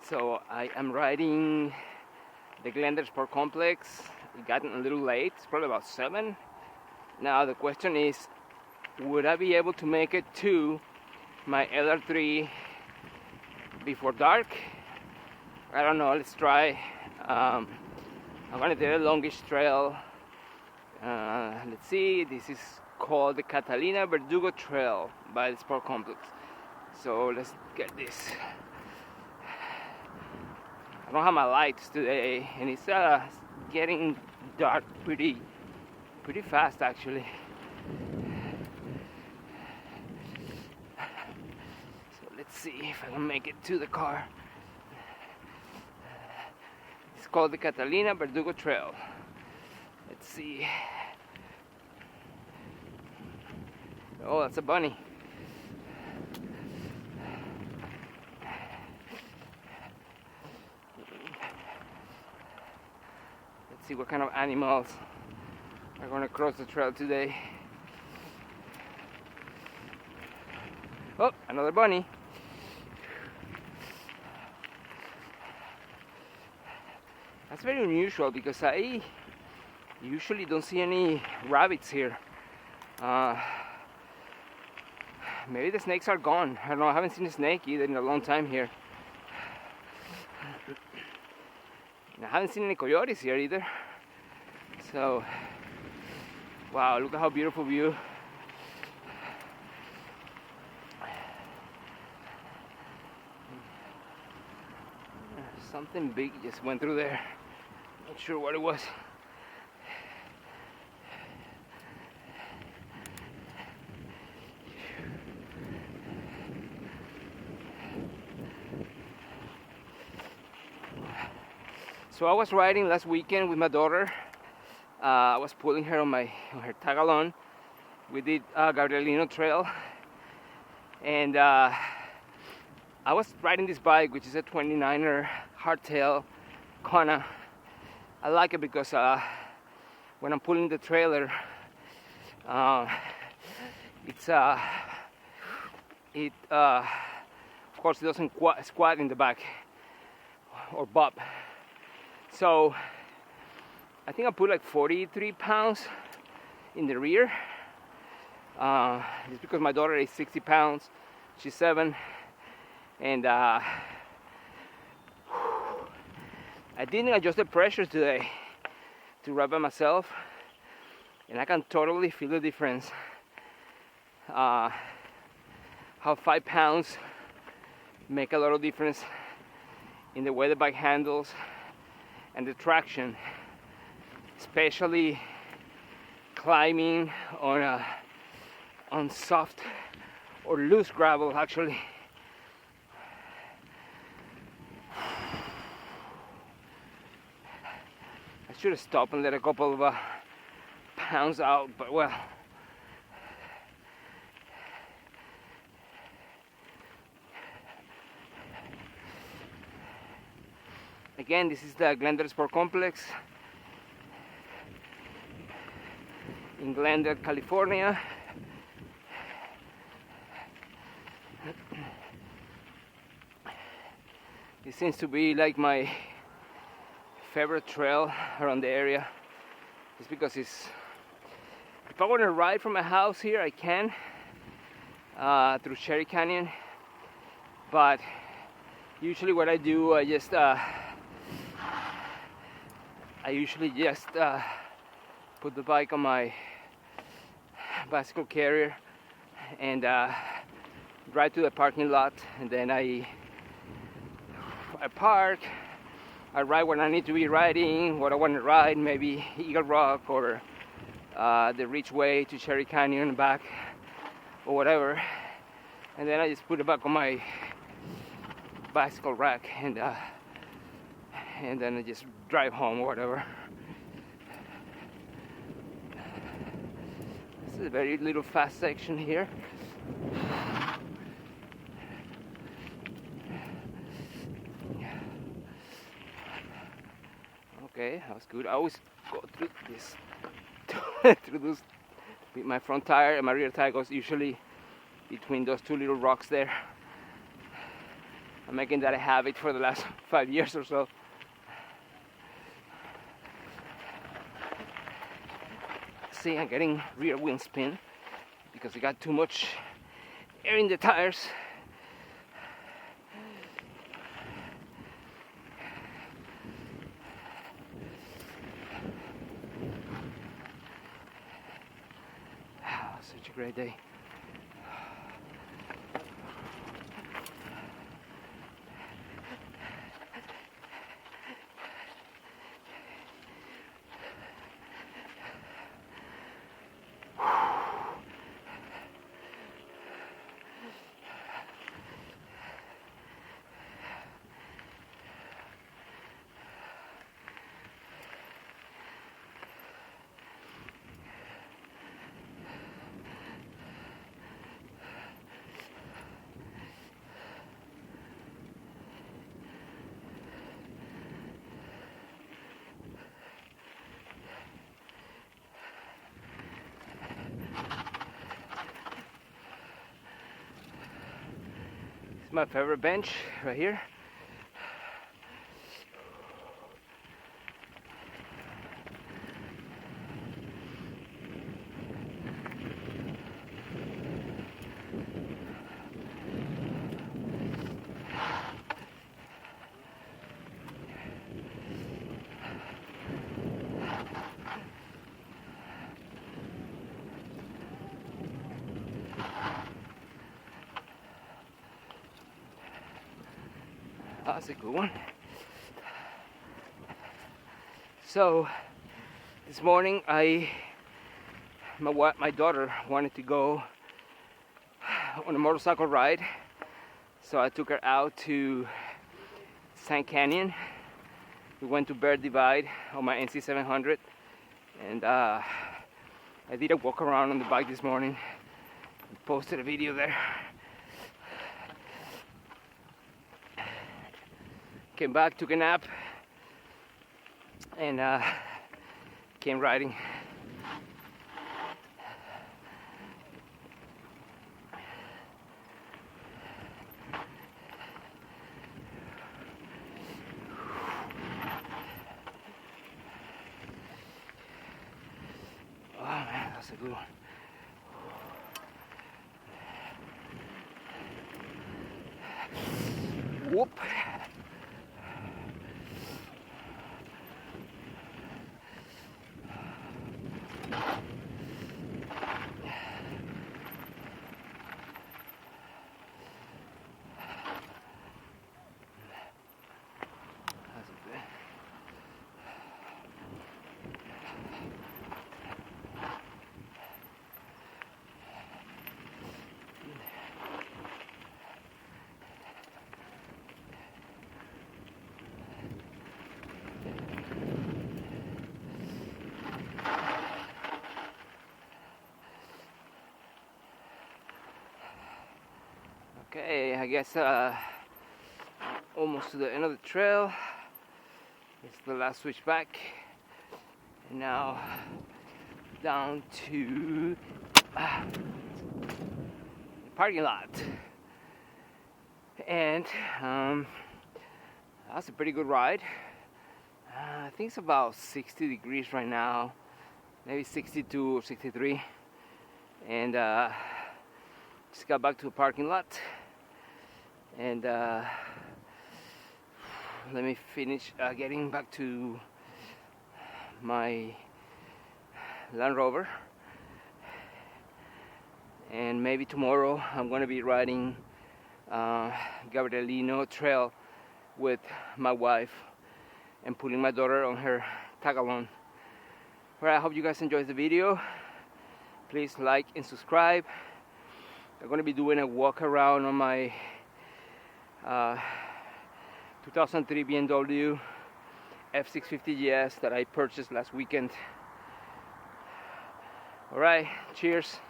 So I am riding the Glendale Sport Complex. It got a little late. It's probably about 7. Now the question is, would I be able to make it to my LR3 before dark? I don't know. Let's try. I'm gonna do a longish trail. Let's see. This is called the Catalina Verdugo Trail by the Sport Complex. So let's get this. I don't have my lights today, and it's getting dark pretty fast actually. So let's see if I can make it to the car. It's called the Catalina Verdugo Trail. Let's see. Oh, that's a bunny. Let's see what kind of animals are going to cross the trail today. Oh, another bunny. That's very unusual because I usually don't see any rabbits here. Maybe the snakes are gone. I don't know, I haven't seen a snake either in a long time here. And I haven't seen any coyotes here either. So, wow, look at how beautiful view. Something big just went through there. Not sure what it was. So I was riding last weekend with my daughter. I was pulling her on her tag-along. We did Gabrielino Trail, and I was riding this bike, which is a 29er hardtail Kona. I like it because when I'm pulling the trailer, it of course it doesn't squat in the back or bob. So I think I put like 43 pounds in the rear. It's because my daughter is 60 pounds, she's 7, and I didn't adjust the pressure today to ride by myself, and I can totally feel the difference. How 5 pounds make a lot of difference in the way the bike handles and the traction, especially climbing on soft or loose gravel actually. I should have stopped and let a couple of pounds out, but well. Again, this is the Glendale Sport Complex in Glendale, California. It seems to be like my favorite trail around the area. It's because if I want to ride from my house here, I can through Cherry Canyon, but usually what I do, I usually just put the bike on my bicycle carrier and drive to the parking lot, and then I park. I ride when I need to be riding, what I want to ride, maybe Eagle Rock or the Ridgeway to Cherry Canyon and back or whatever, and then I just put it back on my bicycle rack and then I just drive home or whatever. This is a very little fast section here. Okay, that was good. I always go through this through those. My front tire and my rear tire goes usually between those two little rocks there. I'm making that a habit for the last 5 years or so. See, I'm getting rear wheel spin because I got too much air in the tires. Such a great day. It's my favorite bench right here. That's a good one. So this morning my daughter wanted to go on a motorcycle ride, so I took her out to Sand Canyon. We went to Bear Divide on my NC 700, and I did a walk around on the bike this morning and posted a video there. Came back, took a nap, and came riding. Oh man, that's a good one. Whoop. Okay, I guess almost to the end of the trail. It's the last switchback, and now down to the parking lot. And that's a pretty good ride. I think it's about 60 degrees right now, maybe 62 or 63, and just got back to the parking lot. And let me finish getting back to my Land Rover, and maybe tomorrow I'm going to be riding Gabrielino Trail with my wife and putting my daughter on her tag-along. Alright, I hope you guys enjoyed the video. Please like and subscribe. I'm going to be doing a walk around on my 2003 BMW F650GS that I purchased last weekend. Alright, cheers.